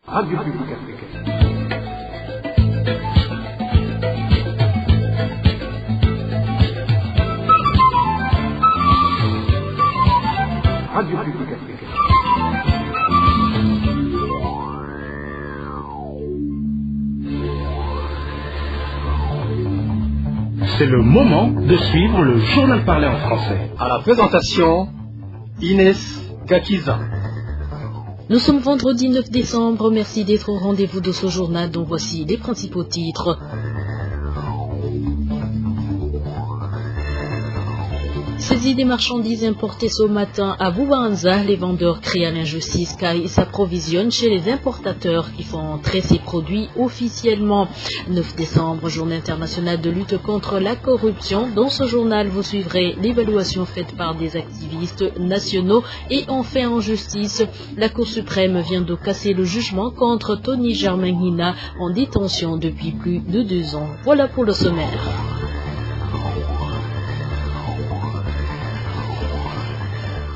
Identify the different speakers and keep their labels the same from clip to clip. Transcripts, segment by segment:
Speaker 1: Radio Publique Africaine. Radio Publique Africaine.
Speaker 2: C'est le moment de suivre le journal parlé en français.
Speaker 3: À la présentation, Inès Gakiza.
Speaker 4: Nous sommes vendredi 9 décembre. Merci d'être au rendez-vous de ce journal dont voici les principaux titres. Saisie des marchandises importées ce matin à Bubanza, les vendeurs crient à l'injustice car ils s'approvisionnent chez les importateurs qui font entrer ces produits officiellement. 9 décembre, journée internationale de lutte contre la corruption. Dans ce journal, vous suivrez l'évaluation faite par des activistes nationaux et enfin en justice. La Cour suprême vient de casser le jugement contre Tony Germain Hina en détention depuis plus de 2 ans. Voilà pour le sommaire.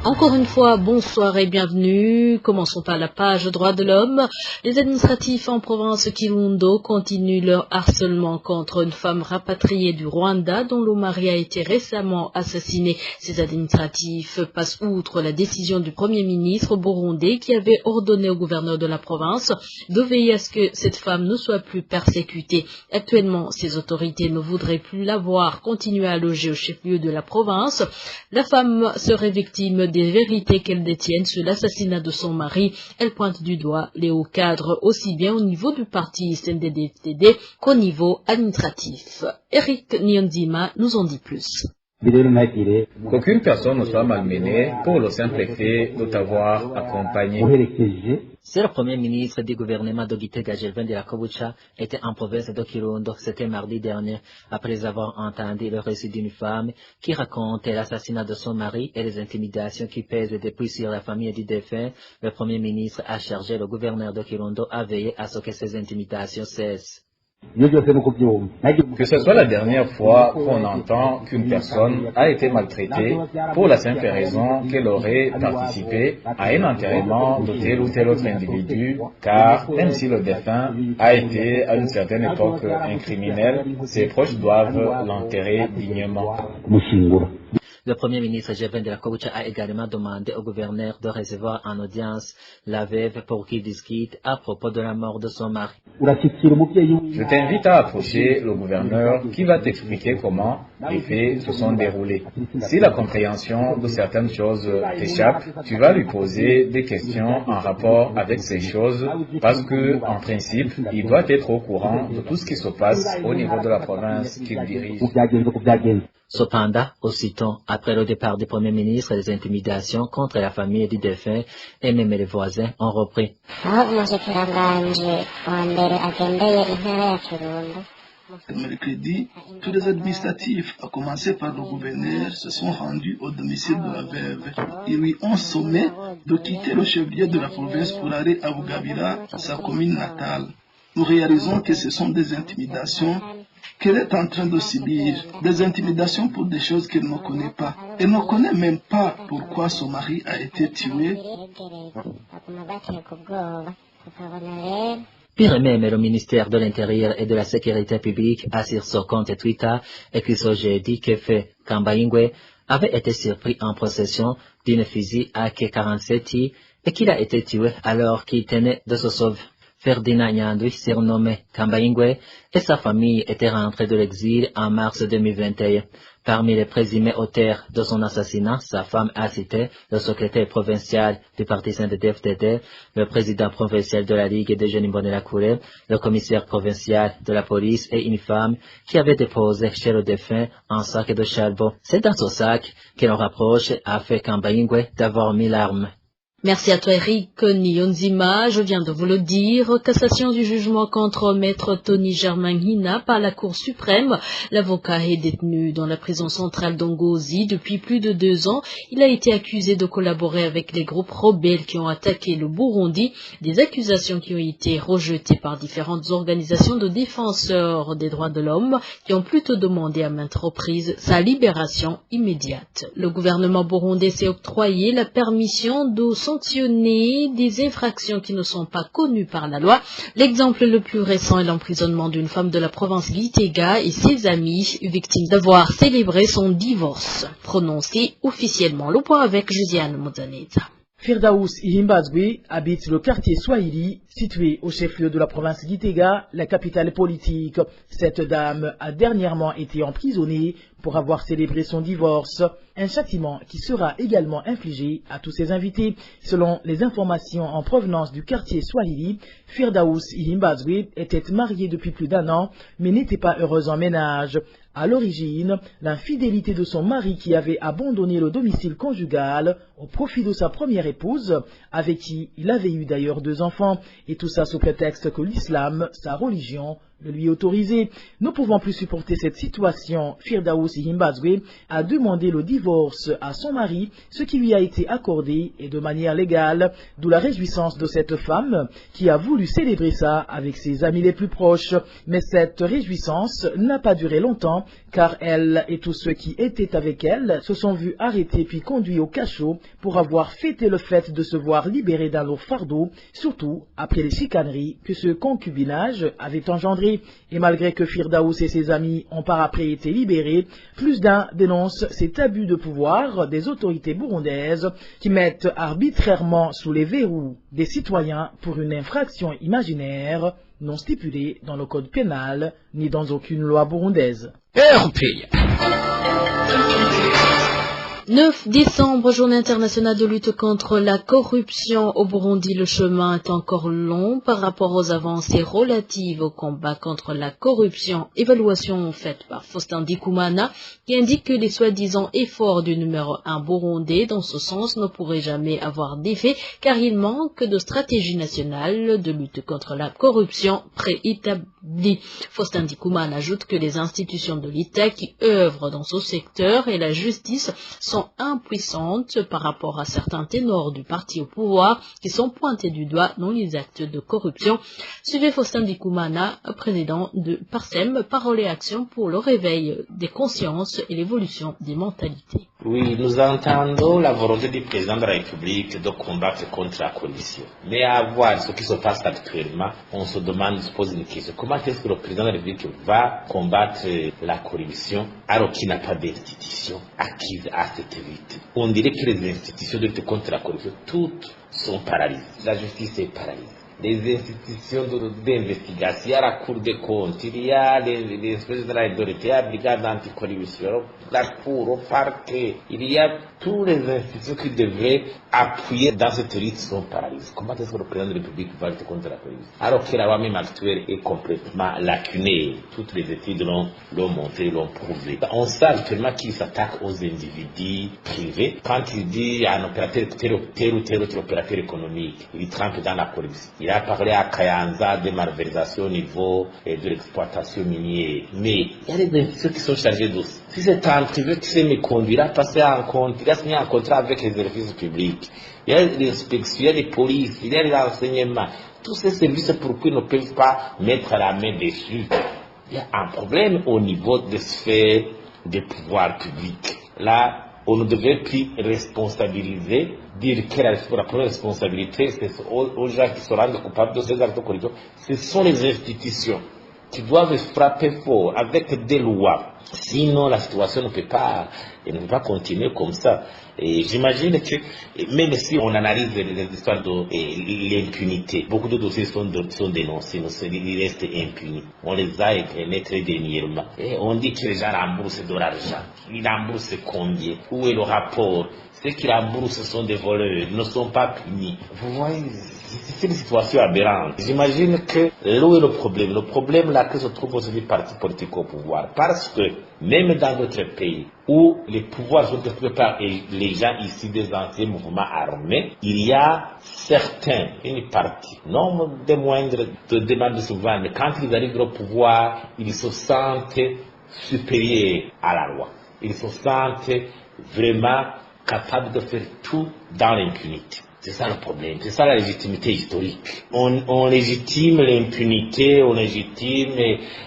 Speaker 4: Encore une fois, bonsoir et bienvenue. Commençons par la page droits de l'homme. Les administratifs en province Kirundo continuent leur harcèlement contre une femme rapatriée du Rwanda dont le mari a été récemment assassiné. Ces administratifs passent outre la décision du Premier ministre burundais qui avait ordonné au gouverneur de la province de veiller à ce que cette femme ne soit plus persécutée. Actuellement, ces autorités ne voudraient plus la voir continuer à loger au chef-lieu de la province. La femme serait victime des vérités qu'elle détienne sur l'assassinat de son mari. Elle pointe du doigt les hauts cadres aussi bien au niveau du parti CNDD-FDD qu'au niveau administratif. Eric Nyonzima nous en dit plus.
Speaker 5: Qu'aucune personne ne soit malmenée pour le simple fait de t'avoir accompagné.
Speaker 6: Si le premier ministre du gouvernement de Gitega Gervin de la Kobucha était en province de Kirundo, c'était mardi dernier, après avoir entendu le récit d'une femme qui racontait l'assassinat de son mari et les intimidations qui pèsent depuis sur la famille du défunt, le premier ministre a chargé le gouverneur de Kirundo à veiller à ce que ces intimidations cessent.
Speaker 5: Que ce soit la dernière fois qu'on entend qu'une personne a été maltraitée pour la simple raison qu'elle aurait participé à un enterrement de tel ou tel autre individu, car même si le défunt a été à une certaine époque un criminel, ses proches doivent l'enterrer dignement.
Speaker 6: Le premier ministre Gervin de la Kobucha a également demandé au gouverneur de recevoir en audience la veuve pour qu'il discute à propos de la mort de son mari.
Speaker 5: Je t'invite à approcher le gouverneur qui va t'expliquer comment les faits se sont déroulés. Si la compréhension de certaines choses t'échappe, tu vas lui poser des questions en rapport avec ces choses parce que, en principe, il doit être au courant de tout ce qui se passe au niveau de la province qu'il dirige.
Speaker 6: Cependant, aussitôt après le départ du Premier ministre, les intimidations contre la famille du défunt et même les voisins ont repris.
Speaker 7: Mercredi, tous les administratifs, à commencer par le gouverneur, se sont rendus au domicile de la veuve. Ils lui ont sommé de quitter le chef-lieu de la province pour aller à Bugabira, sa commune natale. Nous réalisons que ce sont des intimidations qu'elle est en train de subir, des intimidations pour des choses qu'elle ne connaît pas. Elle ne connaît même pas pourquoi son mari a été tué.
Speaker 6: Pire même, le ministère de l'Intérieur et de la Sécurité publique a sur son compte Twitter écrit ce jeudi que Fait Kambaingwe avait été surpris en possession d'une fusil AK-47 et qu'il a été tué alors qu'il tenait de se sauver. Ferdinand Nyandwi, surnommé Kambaingwe, et sa famille étaient rentrés de l'exil en mars 2021. Parmi les présumés auteurs de son assassinat, sa femme a cité le secrétaire provincial du parti CNDD-FDD, le président provincial de la Ligue des jeunes Imbonerakure, le commissaire provincial de la police et une femme qui avait déposé chez le défunt un sac de charbon. C'est dans ce sac que l'on rapproche à Fait Kambaingwe d'avoir mis l'arme.
Speaker 4: Merci à toi Eric Nyonzima. Je viens de vous le dire, cassation du jugement contre maître Tony Germain Hina par la Cour suprême. L'avocat est détenu dans la prison centrale d'Ongozi depuis plus de 2 ans. Il a été accusé de collaborer avec les groupes rebelles qui ont attaqué le Burundi, des accusations qui ont été rejetées par différentes organisations de défenseurs des droits de l'homme qui ont plutôt demandé à maintes reprises sa libération immédiate. Le gouvernement burundais s'est octroyé la permission de sanctionner des infractions qui ne sont pas connues par la loi. L'exemple le plus récent est l'emprisonnement d'une femme de la province Gitega et ses amis, victimes d'avoir célébré son divorce, prononcé officiellement. Le point avec Josiane Mozaneza.
Speaker 8: Firdaous Ihimbazwe habite le quartier Swahili, situé au chef-lieu de la province Gitega, la capitale politique. Cette dame a dernièrement été emprisonnée pour avoir célébré son divorce, un châtiment qui sera également infligé à tous ses invités. Selon les informations en provenance du quartier Swahili, Firdaous Ihimbazwe était mariée depuis plus d'1 an, mais n'était pas heureuse en ménage. À l'origine, l'infidélité de son mari qui avait abandonné le domicile conjugal au profit de sa première épouse, avec qui il avait eu d'ailleurs 2 enfants, et tout ça sous prétexte que l'islam, sa religion, le lui autorisait. Ne pouvant plus supporter cette situation, Firdaous Ihimbazwe a demandé le divorce à son mari, ce qui lui a été accordé et de manière légale, d'où la réjouissance de cette femme qui a voulu célébrer ça avec ses amis les plus proches. Mais cette réjouissance n'a pas duré longtemps, car elle et tous ceux qui étaient avec elle se sont vus arrêtés puis conduits au cachot pour avoir fêté le fait de se voir libérés d'un lourd fardeau, surtout après les chicaneries que ce concubinage avait engendré. Et malgré que Firdaous et ses amis ont par après été libérés, plus d'un dénonce cet abus de pouvoir des autorités burundaises qui mettent arbitrairement sous les verrous des citoyens pour une infraction imaginaire non stipulée dans le code pénal ni dans aucune loi burundaise.
Speaker 4: 9 décembre, journée internationale de lutte contre la corruption au Burundi. Le chemin est encore long par rapport aux avancées relatives au combat contre la corruption. Évaluation faite par Faustin Ndikumana qui indique que les soi-disant efforts du numéro 1 burundais dans ce sens ne pourraient jamais avoir d'effet car il manque de stratégie nationale de lutte contre la corruption préétablie. Faustin Ndikumana ajoute que les institutions de l'État qui œuvrent dans ce secteur et la justice sont impuissantes par rapport à certains ténors du parti au pouvoir qui sont pointés du doigt dans les actes de corruption. Suivez Faustin Ndikumana, président de Parsem, Parole et Action pour le réveil des consciences et l'évolution des mentalités.
Speaker 9: Oui, nous entendons la volonté du président de la République de combattre contre la corruption. Mais à voir ce qui se passe actuellement, on se demande, on se pose une question. Comment est-ce que le président de la République va combattre la corruption alors qu'il n'a pas d'institution acquise à cette lutte? On dirait que les institutions de lutte contre la corruption, toutes sont paralysées. La justice est paralysée. Les institutions d'investigation, il y a la Cour des comptes, il y a les espèces de la autorité, la brigade anticorruption, la Cour, au parquet, il y a toutes les institutions qui devraient appuyer dans cette lutte sont paralysées. Comment est-ce que le président de la République va lutter contre la corruption? Alors que la loi même actuelle est complètement lacunaire. Toutes les études l'ont montré, l'ont prouvé. On sait actuellement qu'il s'attaque aux individus privés. Quand il dit à un opérateur tel ou tel autre opérateur économique, il trempe dans la corruption. Il a parlé à Kayanza des malversations au niveau de l'exploitation minière. Mais il y a des institutions qui sont chargées de ça. Si c'est un privé qui sait me conduire à passer en compte, il a signé un contrat avec les services publics. Il y a l'inspection, il y a les polices, il y a les renseignements. Tous ces services, pourquoi ils ne peuvent pas mettre la main dessus? Il y a un problème au niveau des sphères des pouvoirs publics. Là, on ne devait plus responsabiliser, dire que la première responsabilité, c'est aux gens qui se rendent coupables de ces actes de corruption. Ce sont les institutions qui doivent frapper fort avec des lois. Sinon, la situation ne peut pas continuer comme ça. Et j'imagine que, même si on analyse les histoires de l'impunité, beaucoup de dossiers sont dénoncés, ils restent impunis. On les a épinés très dernièrement. Et on dit que les gens remboursent de l'argent. Ils remboursent combien? Où est le rapport? Ceux qui remboursent sont des voleurs, ne sont pas punis. Vous voyez, c'est une situation aberrante. J'imagine que là où est le problème? Le problème là que se trouve aujourd'hui les partis politiques au pouvoir. Parce que même dans d'autres pays où les pouvoirs sont occupés par les gens ici des anciens mouvements armés, il y a certains, une partie, non des moindres, de demandent souvent, mais quand ils arrivent au pouvoir, ils se sentent supérieurs à la loi. Ils se sentent vraiment capables de faire tout dans l'impunité. C'est ça le problème, c'est ça la légitimité historique. On légitime l'impunité, on légitime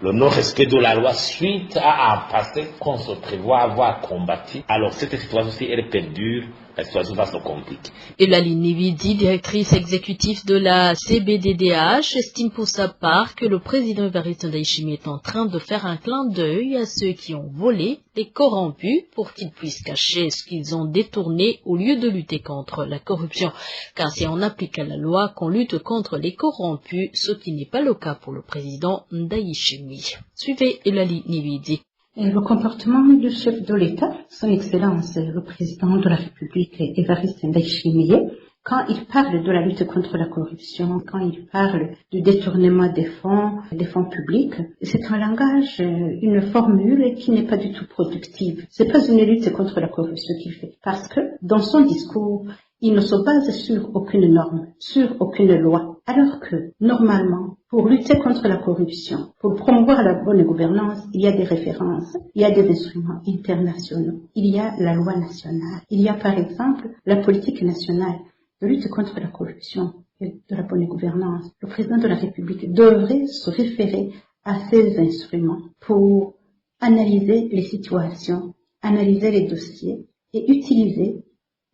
Speaker 9: le non-respect de la loi suite à un passé qu'on se prévoit avoir combattu. Alors cette situation-ci, elle perdure la situation va se compliquer.
Speaker 4: Eulalie Nividi, directrice exécutive de la CBDDH, estime pour sa part que le président Évariste Ndayishimiye est en train de faire un clin d'œil à ceux qui ont volé, les corrompus, pour qu'ils puissent cacher ce qu'ils ont détourné au lieu de lutter contre la corruption. Car c'est en appliquant la loi qu'on lutte contre les corrompus, ce qui n'est pas le cas pour le président Ndayishimiye. Suivez Eulalie Nividi.
Speaker 10: Le comportement du chef de l'État, son Excellence, le président de la République, Évariste Ndayishimiye, quand il parle de la lutte contre la corruption, quand il parle du détournement des fonds publics, c'est un langage, une formule qui n'est pas du tout productive. C'est pas une lutte contre la corruption qu'il fait, parce que dans son discours, il ne se base sur aucune norme, sur aucune loi. Alors que, normalement, pour lutter contre la corruption, pour promouvoir la bonne gouvernance, il y a des références, il y a des instruments internationaux, il y a la loi nationale, il y a par exemple la politique nationale de lutte contre la corruption et de la bonne gouvernance. Le président de la République devrait se référer à ces instruments pour analyser les situations, analyser les dossiers et utiliser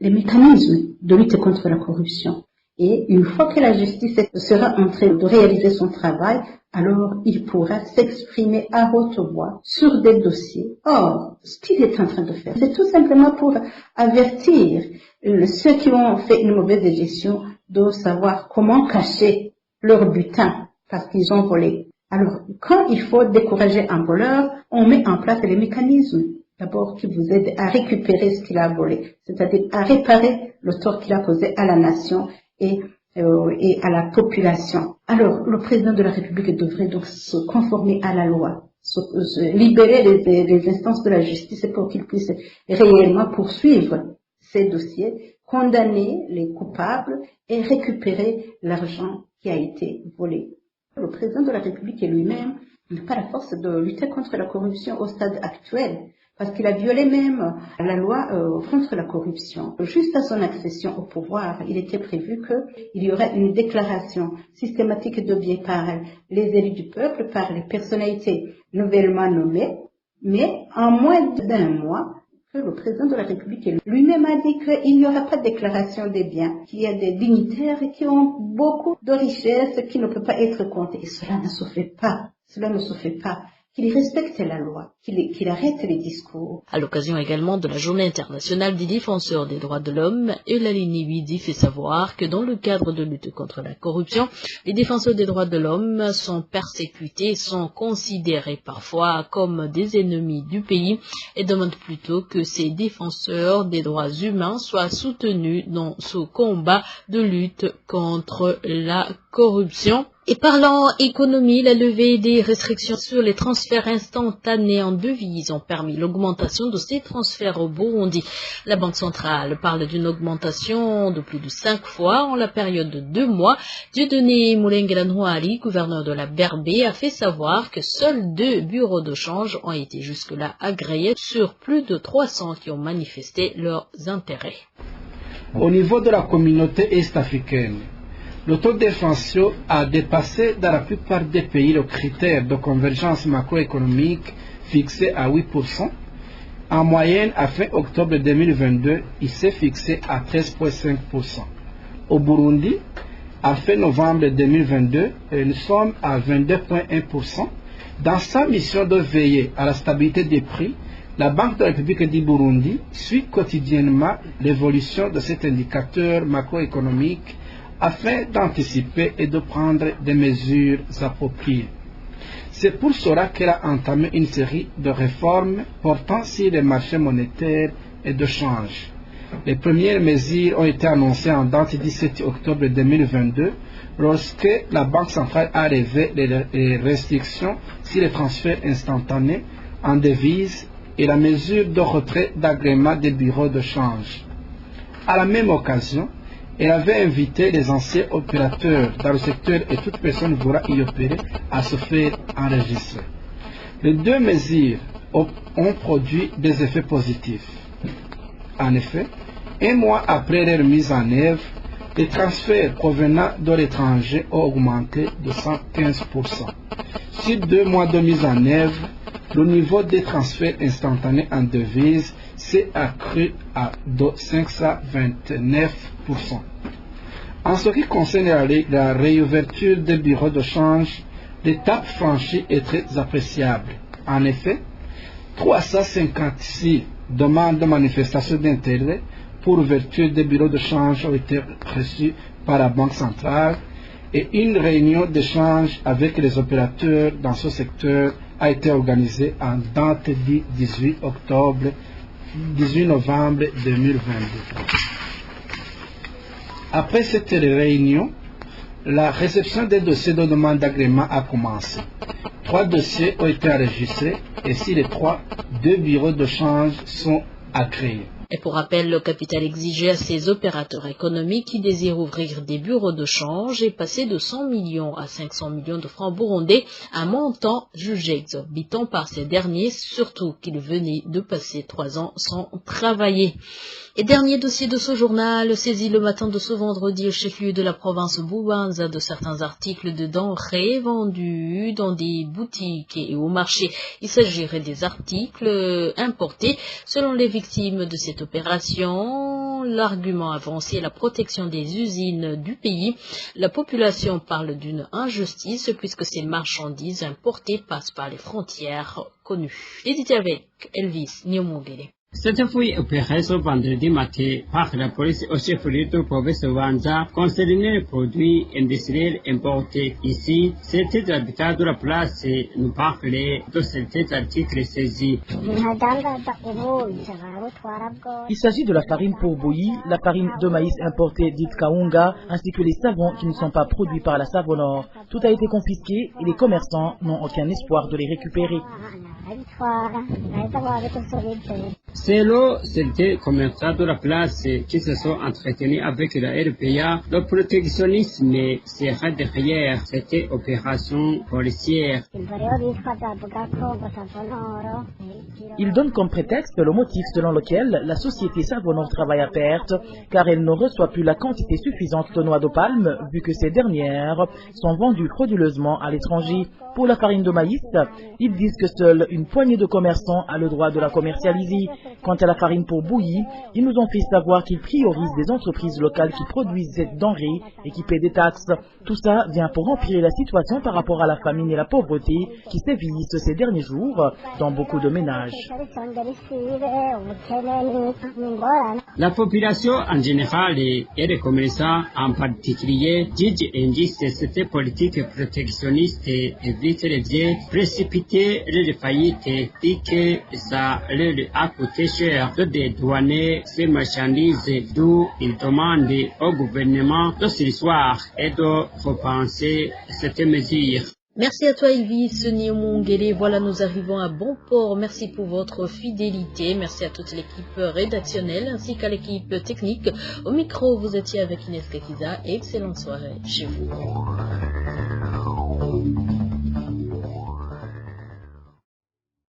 Speaker 10: les mécanismes de lutte contre la corruption. Et une fois que la justice sera en train de réaliser son travail, alors il pourra s'exprimer à haute voix sur des dossiers. Or, ce qu'il est en train de faire, c'est tout simplement pour avertir ceux qui ont fait une mauvaise gestion de savoir comment cacher leur butin parce qu'ils ont volé. Alors, quand il faut décourager un voleur, on met en place les mécanismes. D'abord, qui vous aident à récupérer ce qu'il a volé, c'est-à-dire à réparer le tort qu'il a causé à la nation et à la population. Alors, le président de la République devrait donc se conformer à la loi, se libérer les instances de la justice pour qu'ils puissent réellement poursuivre ces dossiers, condamner les coupables et récupérer l'argent qui a été volé. Le président de la République lui-même n'a pas la force de lutter contre la corruption au stade actuel, parce qu'il a violé même la loi contre la corruption. Juste à son accession au pouvoir, il était prévu qu'il y aurait une déclaration systématique de biens par les élus du peuple, par les personnalités nouvellement nommées, mais en moins d'un mois, que le président de la République lui-même a dit qu'il n'y aura pas de déclaration des biens, qu'il y a des dignitaires qui ont beaucoup de richesses qui ne peuvent pas être comptées. Et cela ne se fait pas. Cela ne se fait pas. Qu'il respecte la loi, qu'il arrête les discours.
Speaker 4: À l'occasion également de la Journée internationale des défenseurs des droits de l'homme, Eulalie Nividi fait savoir que dans le cadre de lutte contre la corruption, les défenseurs des droits de l'homme sont persécutés, sont considérés parfois comme des ennemis du pays et demande plutôt que ces défenseurs des droits humains soient soutenus dans ce combat de lutte contre la corruption. Et parlant économie, la levée des restrictions sur les transferts instantanés en devises ont permis l'augmentation de ces transferts au Burundi. La Banque centrale parle d'une augmentation de plus de 5 fois en la période de 2 mois. Dieudonné Mulengela-Ntwari, gouverneur de la BRB, a fait savoir que seuls 2 bureaux de change ont été jusque-là agréés sur plus de 300 qui ont manifesté leurs intérêts.
Speaker 1: Au niveau de la communauté est-africaine, le taux d'inflation a dépassé dans la plupart des pays le critère de convergence macroéconomique fixé à 8%. En moyenne, à fin octobre 2022, il s'est fixé à 13,5%. Au Burundi, à fin novembre 2022, nous sommes à 22,1%. Dans sa mission de veiller à la stabilité des prix, la Banque de la République du Burundi suit quotidiennement l'évolution de cet indicateur macroéconomique afin d'anticiper et de prendre des mesures appropriées. C'est pour cela qu'elle a entamé une série de réformes portant sur les marchés monétaires et de change. Les premières mesures ont été annoncées en date du 17 octobre 2022 lorsque la Banque centrale a levé les restrictions sur les transferts instantanés en devises et la mesure de retrait d'agrément des bureaux de change. À la même occasion, elle avait invité les anciens opérateurs dans le secteur et toute personne voulant y opérer à se faire enregistrer. Les 2 mesures ont produit des effets positifs. En effet, 1 mois après leur mise en œuvre, les transferts provenant de l'étranger ont augmenté de 115%. Sur 2 mois de mise en œuvre, le niveau des transferts instantanés en devises s'est accru à 529%. En ce qui concerne la réouverture des bureaux de change, l'étape franchie est très appréciable. En effet, 356 demandes de manifestation d'intérêt pour ouverture des bureaux de change ont été reçues par la Banque centrale et une réunion d'échange avec les opérateurs dans ce secteur a été organisée en date du 18 novembre 2022. Après cette réunion, la réception des dossiers de demande d'agrément a commencé. 3 dossiers ont été enregistrés et sur les 3, 2 bureaux de change sont agréés.
Speaker 4: Et pour rappel, le capital exigé à ces opérateurs économiques qui désirent ouvrir des bureaux de change est passé de 100 millions à 500 millions de francs burundais, un montant jugé exorbitant par ces derniers, surtout qu'ils venaient de passer 3 ans sans travailler. Et dernier dossier de ce journal, saisi le matin de ce vendredi au chef-lieu de la province Bubanza de certains articles de denrées vendus dans des boutiques et au marché. Il s'agirait des articles importés. Selon les victimes de cette opération, l'argument avancé est la protection des usines du pays. La population parle d'une injustice puisque ces marchandises importées passent par les frontières connues. Édité avec Elvis Nyomogele.
Speaker 11: Cette fouille opérée ce vendredi matin par la police au chef-lieu de province de Bubanza concernait les produits industriels importés. Ici, c'était l'habitat de la place nous parlait de certains articles saisis.
Speaker 8: Il s'agit de la farine pour bouillie, la farine de maïs importée dite kaunga, ainsi que les savons qui ne sont pas produits par la Savonor. Tout a été confisqué et les commerçants n'ont aucun espoir de les récupérer.
Speaker 11: Selon certains commerçants de la place qui se sont entretenus avec la RPA, le protectionnisme sera derrière cette opération policière.
Speaker 8: Il donne comme prétexte le motif selon lequel la société Savonor travaille à perte car elle ne reçoit plus la quantité suffisante de noix de palme vu que ces dernières sont vendues frauduleusement à l'étranger. Pour la farine de maïs, ils disent que seule une poignée de commerçants a le droit de la commercialiser. Quant à la farine pour bouillie, ils nous ont fait savoir qu'ils priorisent des entreprises locales qui produisent cette denrée et qui paient des taxes. Tout ça vient pour empirer la situation par rapport à la famine et la pauvreté qui sévissent ces derniers jours dans beaucoup de ménages.
Speaker 11: La population en général et les commerçants en particulier jugent injuste cette politique protectionniste et évite les biens précipiter les faillites dit que ça leur a coûté cher de dédouaner ces marchandises, d'où ils demandent au gouvernement de s'asseoir et de repenser cette mesure.
Speaker 4: Merci à toi Elvis Nyomongele. Voilà, nous arrivons à bon port. Merci pour votre fidélité. Merci à toute l'équipe rédactionnelle ainsi qu'à l'équipe technique. Au micro, vous étiez avec Inès Kakiza. Excellente soirée chez vous.